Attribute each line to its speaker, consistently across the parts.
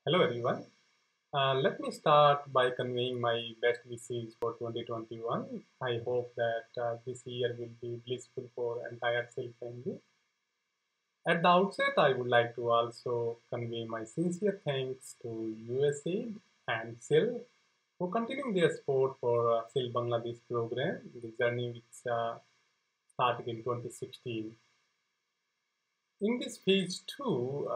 Speaker 1: Hello everyone. Let me start by conveying my best wishes for 2021. I hope that this year will be blissful for entire SIL family. At the outset, I would like to also convey my sincere thanks to USAID and SIL for continuing their support for SIL Bangladesh program, the journey which started in 2016. In this phase two,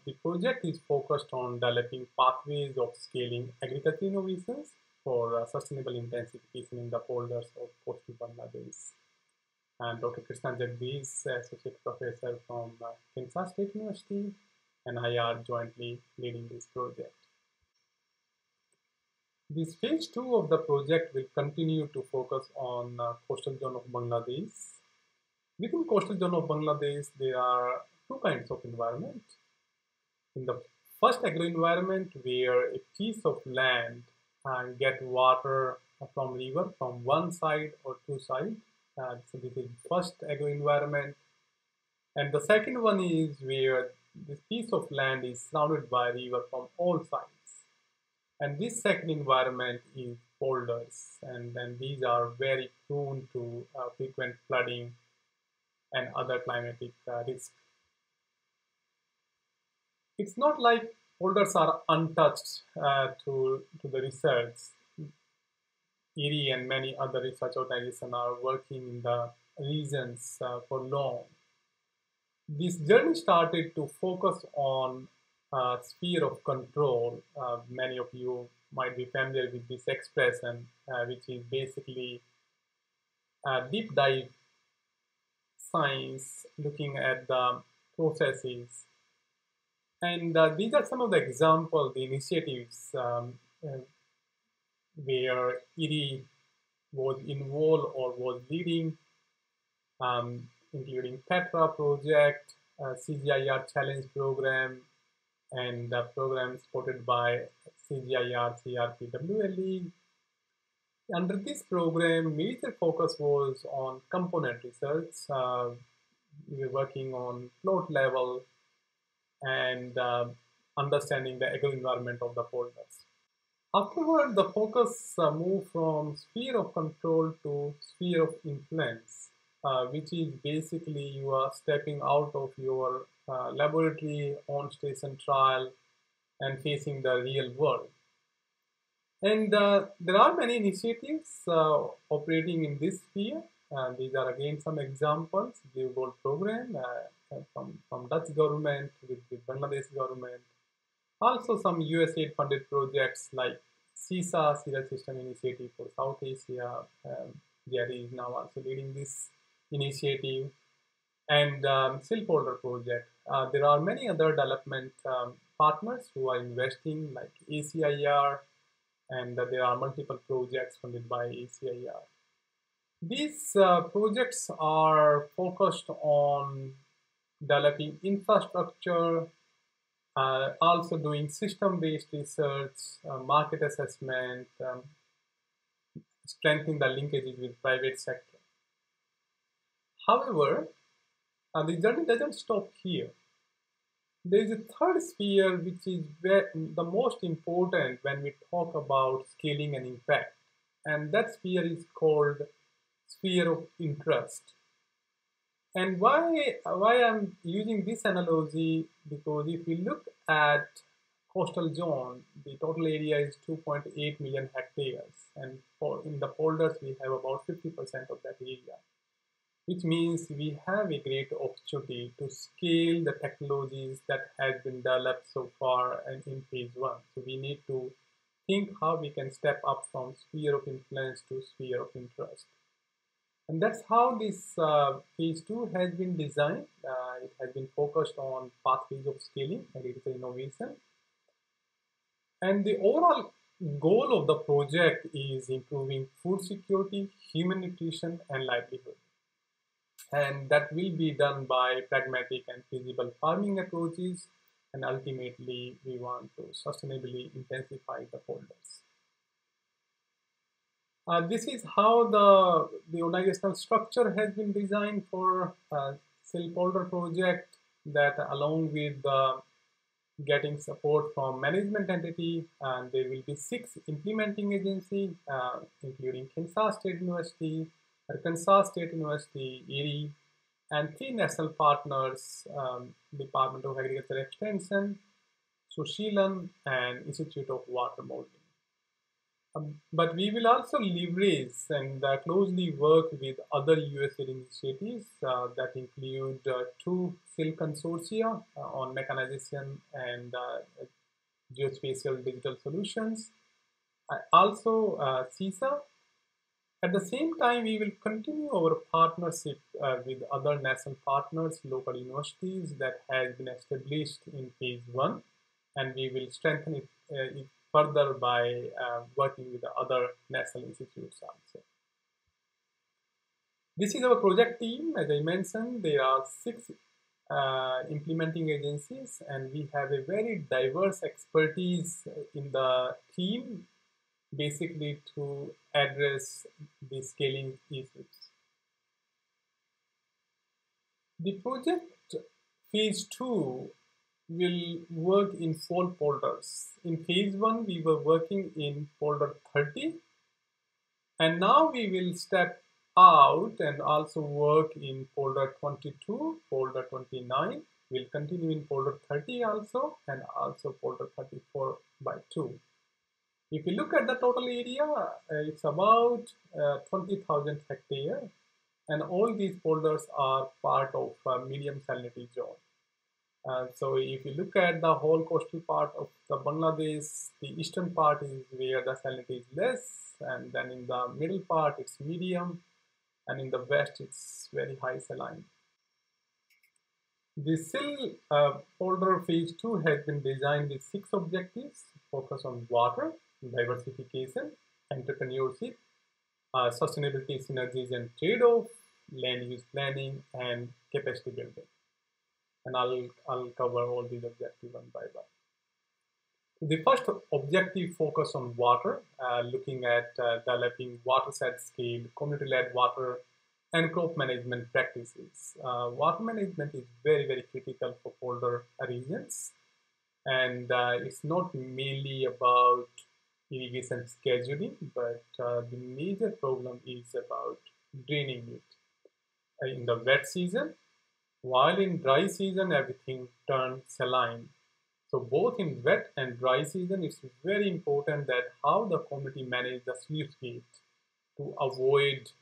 Speaker 1: the project is focused on developing pathways of scaling agriculture innovations for sustainable intensification in the polders of coastal Bangladesh. And Dr. Krishna Jagdish, Associate Professor from Kansas State University, and I are jointly leading this project. This phase two of the project will continue to focus on coastal zone of Bangladesh. Within coastal zone of Bangladesh, there are two kinds of environment. In the first agro-environment, where a piece of land get water from river from one side or two sides. So this is first agro-environment. And the second one is where this piece of land is surrounded by river from all sides. And this second environment is polders. And then these are very prone to frequent flooding and other climatic risks. It's not like polders are untouched to the research. IRI and many other research organizations are working in the regions for long. This journey started to focus on sphere of control. Many of you might be familiar with this expression, which is basically deep dive science looking at the processes. And these are some of the examples, the initiatives where IRI was involved or was leading, including Petra project, CGIAR challenge program, and the program supported by CGIAR CRPWLE. Under this program, major focus was on component research. We were working on plot level and understanding the agro-environment of the polders. Afterward, the focus moved from sphere of control to sphere of influence, which is basically you are stepping out of your laboratory on-station trial and facing the real world. And there are many initiatives operating in this sphere. These are again some examples. Blue Gold program from Dutch government with the Bangladesh government. Also some USAID funded projects like CISA, Serial System Initiative for South Asia. Jerry is now also leading this initiative. And SIL Polder project. There are many other development partners who are investing like ACIR, and there are multiple projects funded by ACIR. These projects are focused on developing infrastructure, also doing system-based research, market assessment, strengthening the linkages with private sector. However, the journey doesn't stop here. There is a third sphere which is the most important when we talk about scaling and impact, and that sphere is called sphere of interest. And why I'm using this analogy, because if we look at coastal zone, the total area is 2.8 million hectares, and in the polders we have about 50% of that area, which means we have a great opportunity to scale the technologies that has been developed so far and in phase one. So we need to think how we can step up from sphere of influence to sphere of interest. And that's how this phase two has been designed. It has been focused on pathways of scaling, agricultural innovation. And the overall goal of the project is improving food security, human nutrition, and livelihood. And that will be done by pragmatic and feasible farming approaches. And ultimately, we want to sustainably intensify the polders. This is how the organizational structure has been designed for SIL Polder project, that along with the getting support from management entity, and there will be 6 implementing agencies, including Kansas State University, Arkansas State University, Erie, and 3 national partners, Department of Agriculture Extension, Sushilam, and Institute of Water Modeling. But we will also leverage and closely work with other USAID initiatives that include 2 SIL consortia on mechanization and geospatial digital solutions. Also, CISA. At the same time, we will continue our partnership with other national partners, local universities that has been established in phase 1, and we will strengthen it further by working with the other national institutes also. This is our project team. As I mentioned, there are 6 implementing agencies, and we have a very diverse expertise in the team, basically to address the scaling issues. The project phase 2 will work in 4 folders. In phase 1, we were working in folder 30, and now we will step out and also work in folder 22, folder 29. We'll continue in folder 30 also, and also folder 34 by 2. If you look at the total area, it's about 20,000 hectares, and all these folders are part of medium salinity zone. So if you look at the whole coastal part of the Bangladesh, the eastern part is where the salinity is less, and then in the middle part it's medium, and in the west it's very high saline. The SIL folder phase 2 has been designed with 6 objectives: focus on water, diversification, entrepreneurship, sustainability synergies and trade-off, land use planning, and capacity building. And I'll cover all these objectives one by one. The first objective focus on water, looking at developing watershed scale, community-led water and crop management practices. Water management is very, very critical for polar regions, and it's not mainly about irrigation scheduling, but the major problem is about draining it in the wet season, while in dry season everything turns saline. So both in wet and dry season, it's very important that how the community manage the sluice gate to avoid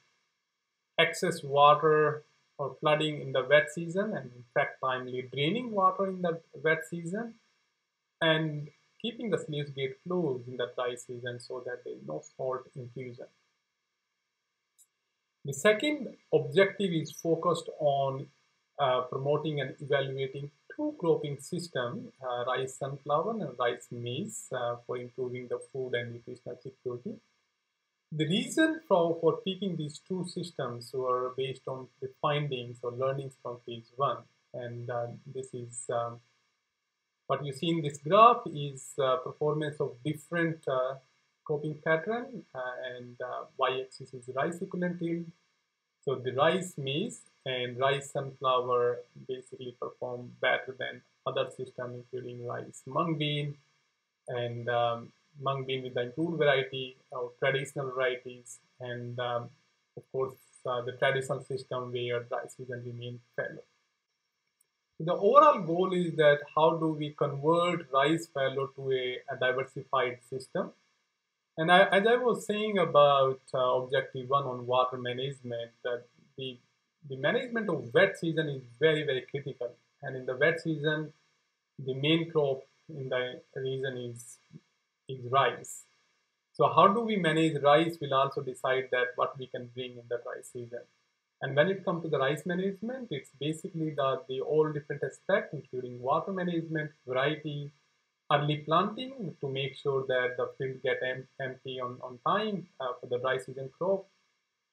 Speaker 1: excess water or flooding in the wet season, and in fact timely draining water in the wet season, and keeping the sluice gate closed in the dry season so that there is no salt infusion. The second objective is focused on promoting and evaluating 2 cropping systems, rice sunflower and rice maize, for improving the food and nutritional security. The reason for picking these 2 systems were based on the findings or learnings from phase 1, and this is what you see in this graph is performance of different cropping pattern, and y-axis is rice equivalent yield. So the rice maize and rice sunflower basically perform better than other systems, including rice mung bean and mung bean with the improved variety of traditional varieties, and of course the traditional system where dry season remain fallow. The overall goal is that how do we convert rice fallow to a diversified system. And as I was saying about objective 1 on water management, the management of wet season is very, very critical. And in the wet season, the main crop in the region is rice. So how do we manage rice will also decide that what we can bring in the dry season. And when it comes to the rice management, it's basically the all different aspects, including water management, variety, early planting to make sure that the field get empty on time for the dry season crop,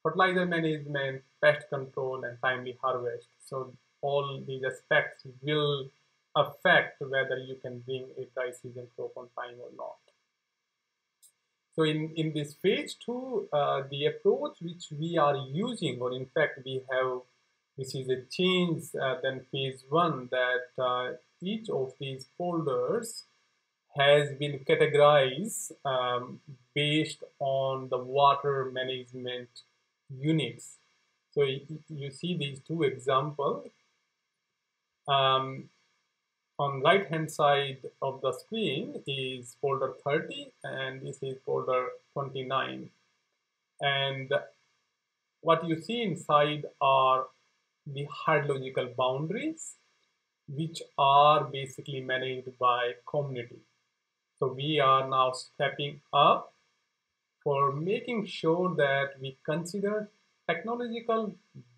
Speaker 1: fertilizer management, pest control, and timely harvest. So all these aspects will affect whether you can bring a dry season crop on time or not. So in this phase 2, the approach which we are using, or in fact we have, this is a change than phase 1, that each of these folders has been categorized based on the water management units. So you see these two examples. On right hand side of the screen is folder 30 and this is folder 29. And what you see inside are the hydrological boundaries, which are basically managed by community. So we are now stepping up for making sure that we consider technological,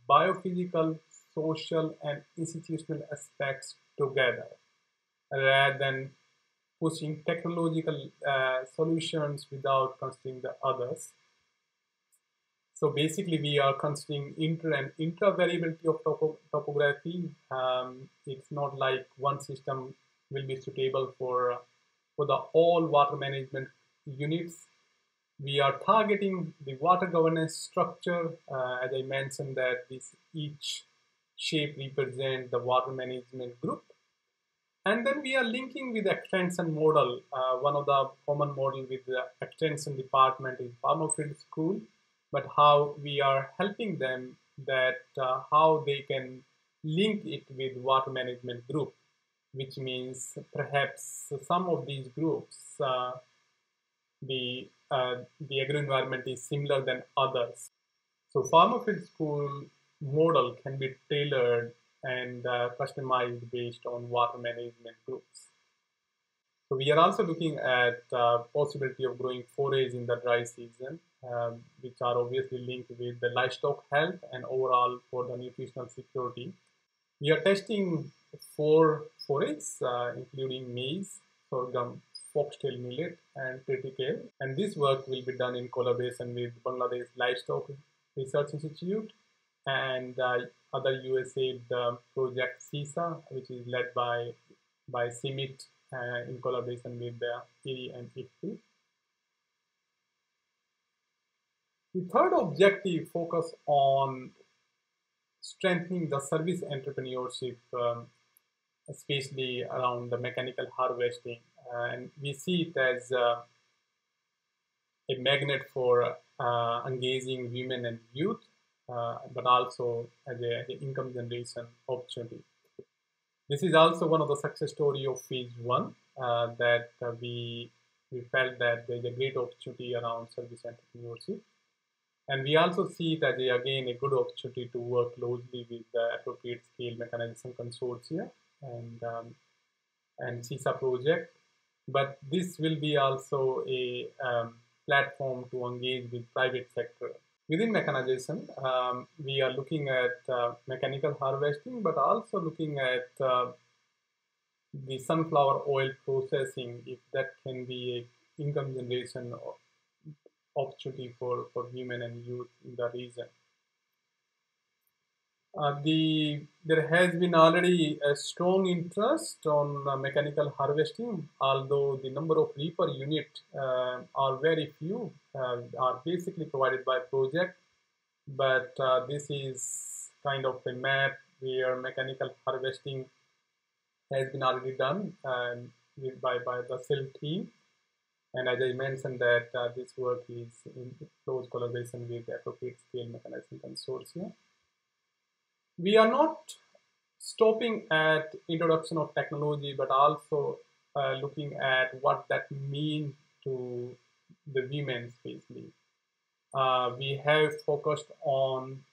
Speaker 1: biophysical, social, and institutional aspects together, rather than pushing technological solutions without considering the others. So basically, we are considering inter and intra-variability of topography. It's not like one system will be suitable for the all water management units. We are targeting the water governance structure. As I mentioned, that each shape represents the water management group. And then we are linking with the extension model. One of the common model with the extension department is Farmer Field School, but how we are helping them that how they can link it with water management group, which means perhaps some of these groups, the agro-environment is similar than others. So Farmer Field School model can be tailored and customized based on water management groups. So we are also looking at possibility of growing forays in the dry season, which are obviously linked with the livestock health and overall for the nutritional security. We are testing 4 forays, including maize, sorghum, foxtail millet, and triticale. And this work will be done in collaboration with Bangladesh Livestock Research Institute and other USAID project CISA, which is led by CIMMYT in collaboration with IRRI and IFPRI. The third objective focus on strengthening the service entrepreneurship, especially around the mechanical harvesting. And we see it as a magnet for engaging women and youth, but also as an income generation opportunity. This is also one of the success story of phase 1, that we felt that there's a great opportunity around service entrepreneurship. And we also see it as, again, a good opportunity to work closely with the appropriate scale mechanization consortia and CISA project. But this will be also a platform to engage with private sector. Within mechanization, we are looking at mechanical harvesting, but also looking at the sunflower oil processing, if that can be an income generation opportunity for women and youth in the region. There has been already a strong interest on mechanical harvesting, although the number of reaper units are very few, are basically provided by project. But this is kind of a map where mechanical harvesting has been already done by the SIL team. And as I mentioned that this work is in close collaboration with the appropriate scale mechanization consortia. We are not stopping at introduction of technology, but also looking at what that means to the women especially. We have focused on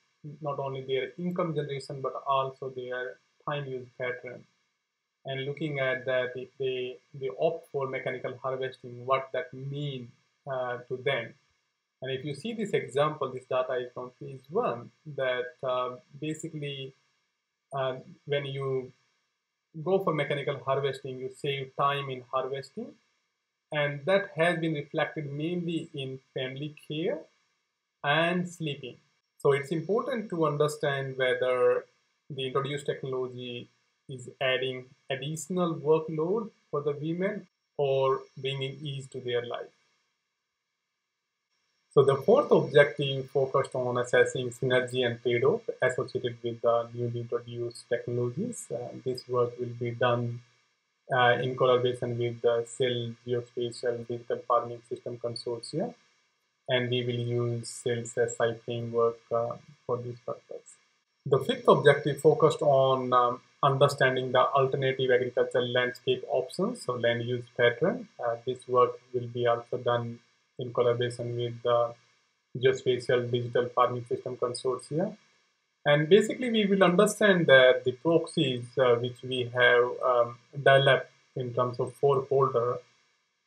Speaker 1: not only their income generation, but also their time use pattern. And looking at that, if they opt for mechanical harvesting, what that means to them. And if you see this example, this data is from phase 1, that basically when you go for mechanical harvesting, you save time in harvesting. And that has been reflected mainly in family care and sleeping. So it's important to understand whether the introduced technology is adding additional workload for the women or bringing ease to their life. So the fourth objective focused on assessing synergy and trade-off associated with the newly introduced technologies. This work will be done in collaboration with the SIL Geospatial Digital Farming System Consortia, and we will use SIL's SI framework for this purpose. The fifth objective focused on understanding the alternative agricultural landscape options, so land use pattern. This work will be also done in collaboration with the Geospatial Digital Farming System Consortia. And basically, we will understand that the proxies which we have developed in terms of four-folder,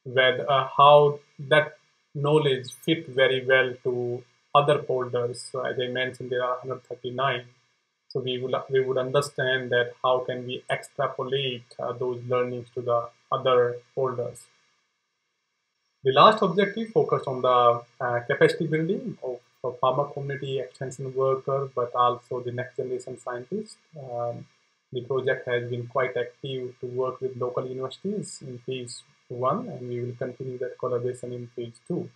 Speaker 1: where how that knowledge fit very well to other folders. So as I mentioned, there are 139. So we would understand that how can we extrapolate those learnings to the other folders. The last objective focused on the capacity building of farmer community extension workers, but also the next generation scientists. The project has been quite active to work with local universities in phase 1, and we will continue that collaboration in phase 2.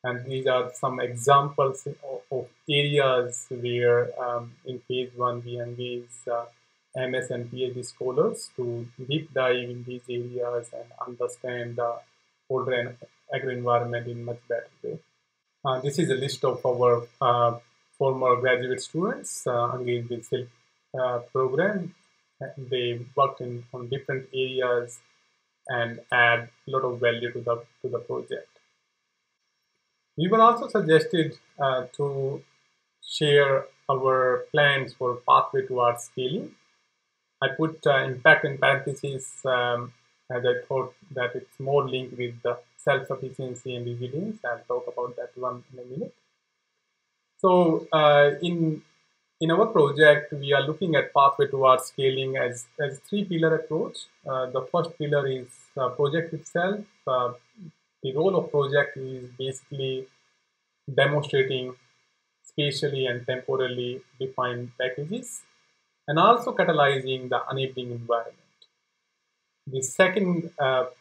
Speaker 1: And these are some examples of areas where in phase 1 we engage MS and PhD scholars to deep dive in these areas and understand the folder and agro-environment in much better way. This is a list of our former graduate students engaged with SIL program. They worked on different areas and add a lot of value to the project. We were also suggested to share our plans for pathway towards scaling. I put impact in parentheses as I thought that it's more linked with the self-sufficiency and resilience. I'll talk about that one in a minute. So in our project, we are looking at pathway towards scaling as three-pillar approach. The first pillar is project itself. The role of project is basically demonstrating spatially and temporally defined packages and also catalyzing the enabling environment. The second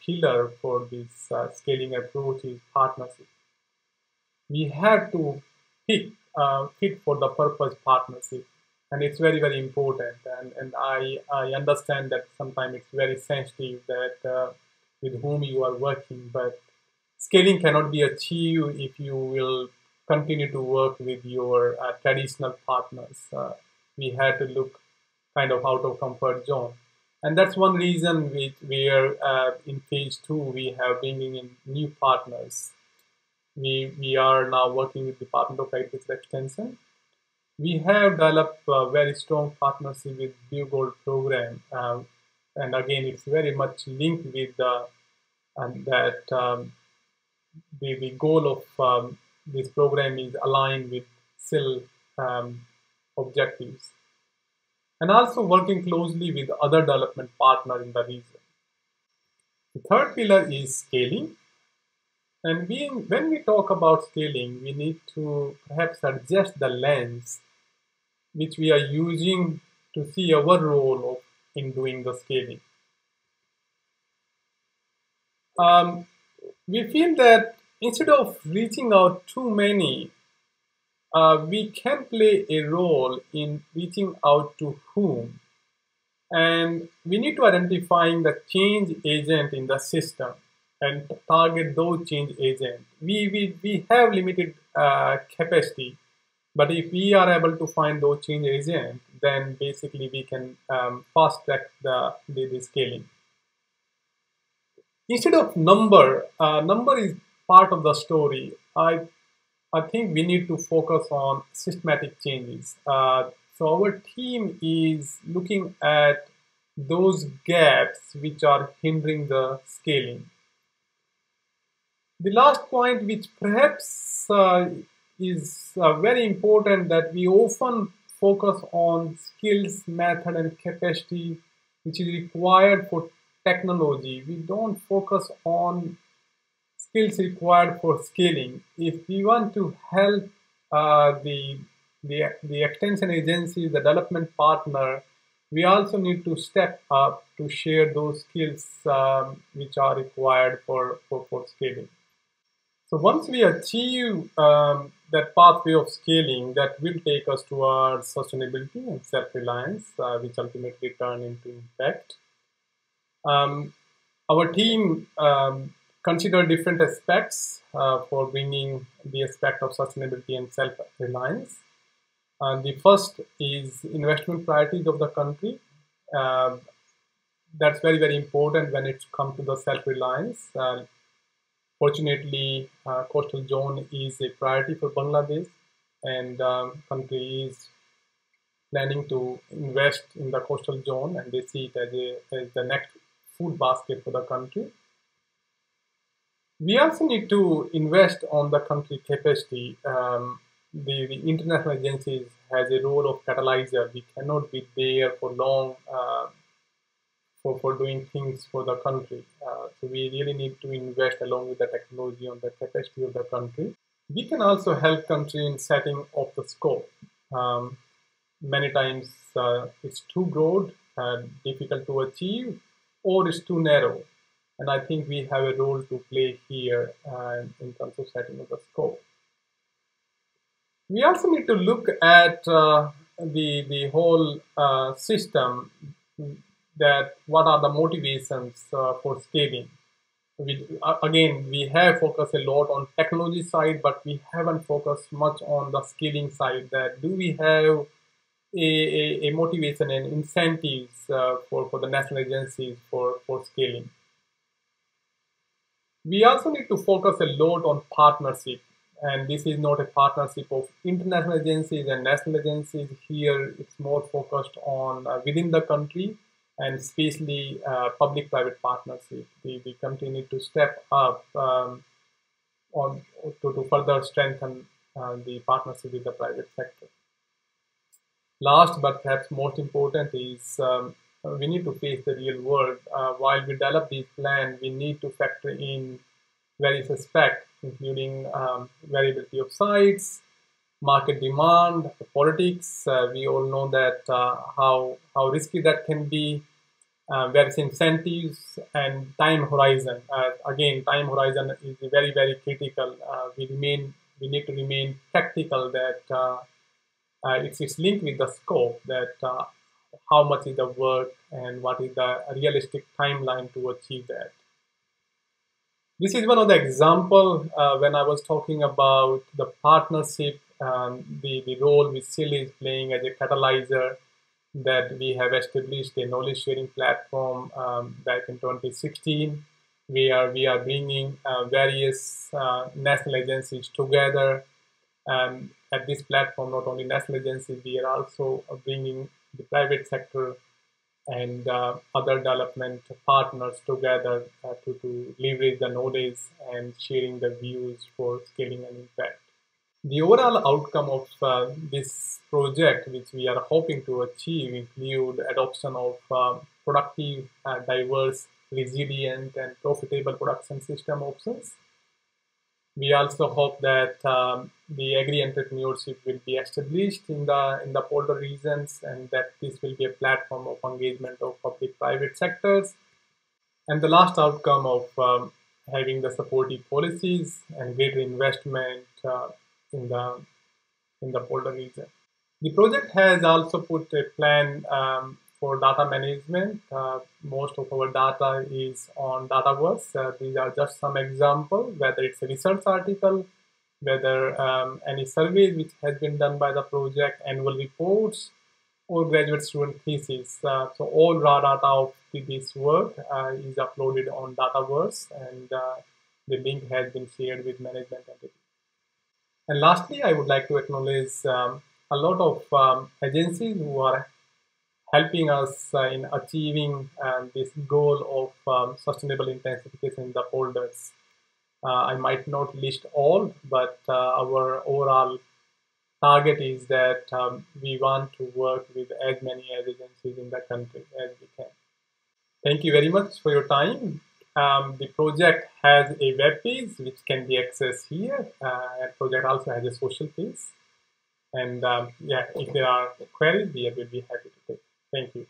Speaker 1: pillar for this scaling approach is partnership. We have to pick fit for the purpose partnership, and it's very, very important. And I understand that sometimes it's very sensitive that with whom you are working, but scaling cannot be achieved if you will continue to work with your traditional partners. We had to look kind of out of comfort zone. And that's one reason where in phase 2, we have bringing in new partners. We are now working with Department of Agriculture Extension. We have developed a very strong partnership with Blue Gold program. And again, it's very much linked with the goal of this program is aligned with SIL objectives. And also working closely with other development partners in the region. The third pillar is scaling. And when we talk about scaling, we need to perhaps adjust the lens which we are using to see our role in doing the scaling. We feel that instead of reaching out too many, we can play a role in reaching out to whom. And we need to identifying the change agent in the system and target those change agents. We have limited capacity, but if we are able to find those change agents, then basically we can fast track the scaling. Instead of number is part of the story. I think we need to focus on systematic changes. So our team is looking at those gaps which are hindering the scaling. The last point, which perhaps is very important, that we often focus on skills, method, and capacity which is required for technology. We don't focus on skills required for scaling. If we want to help the extension agency, the development partner, we also need to step up to share those skills which are required for scaling. So once we achieve that pathway of scaling, that will take us towards sustainability and self-reliance, which ultimately turn into impact. Um, our team considered different aspects for bringing the aspect of sustainability and self-reliance. The first is investment priorities of the country. Uh, that's very, very important when it comes to the self-reliance. Fortunately, coastal zone is a priority for Bangladesh, and country is planning to invest in the coastal zone, and they see it as the next food basket for the country. We also need to invest on the country capacity. The international agencies has a role of catalyzer. We cannot be there for long for doing things for the country. So we really need to invest along with the technology on the capacity of the country. We can also help country in setting of the scope. Um, Many times it's too broad and difficult to achieve, or it's too narrow. And I think we have a role to play here in terms of setting of the scope. We also need to look at the whole system, that what are the motivations for scaling. Again, we have focused a lot on technology side, but we haven't focused much on the scaling side. That do we have a motivation and incentives for the national agencies for scaling? We also need to focus a lot on partnership, and this is not a partnership of international agencies and national agencies. Here, it's more focused on within the country, and especially public-private partnership. The country need to step up to further strengthen the partnership with the private sector. Last but perhaps most important is we need to face the real world. While we develop these plans, we need to factor in various aspects, including variability of sites, market demand, politics. We all know that how risky that can be. Various incentives and time horizon. Again, time horizon is very, very critical. We need to remain practical, that it's linked with the scope, that how much is the work and what is the realistic timeline to achieve that. This is one of the example when I was talking about the partnership, the role which SIL is playing as a catalyzer, that we have established a knowledge sharing platform back in 2016. We are bringing various national agencies together. At this platform, not only national agencies, we are also bringing the private sector and other development partners together to leverage the knowledge and sharing the views for scaling and impact. The overall outcome of this project, which we are hoping to achieve, include adoption of productive, diverse, resilient, and profitable production system options. We also hope that the agri-entrepreneurship will be established in the border regions, and that this will be a platform of engagement of public-private sectors. And the last outcome of having the supportive policies and greater investment in the border region. The project has also put a plan for data management. Most of our data is on Dataverse. These are just some examples, whether it's a research article, whether any survey which has been done by the project, annual reports, or graduate student thesis. So all raw data of this work is uploaded on Dataverse, and the link has been shared with management entities. And lastly, I would like to acknowledge a lot of agencies who are helping us in achieving this goal of sustainable intensification in the polders. I might not list all, but our overall target is that we want to work with as many agencies in the country as we can. Thank you very much for your time. The project has a web page which can be accessed here. The project also has a social page. And yeah, if there are queries, we will be happy to take. Thank you.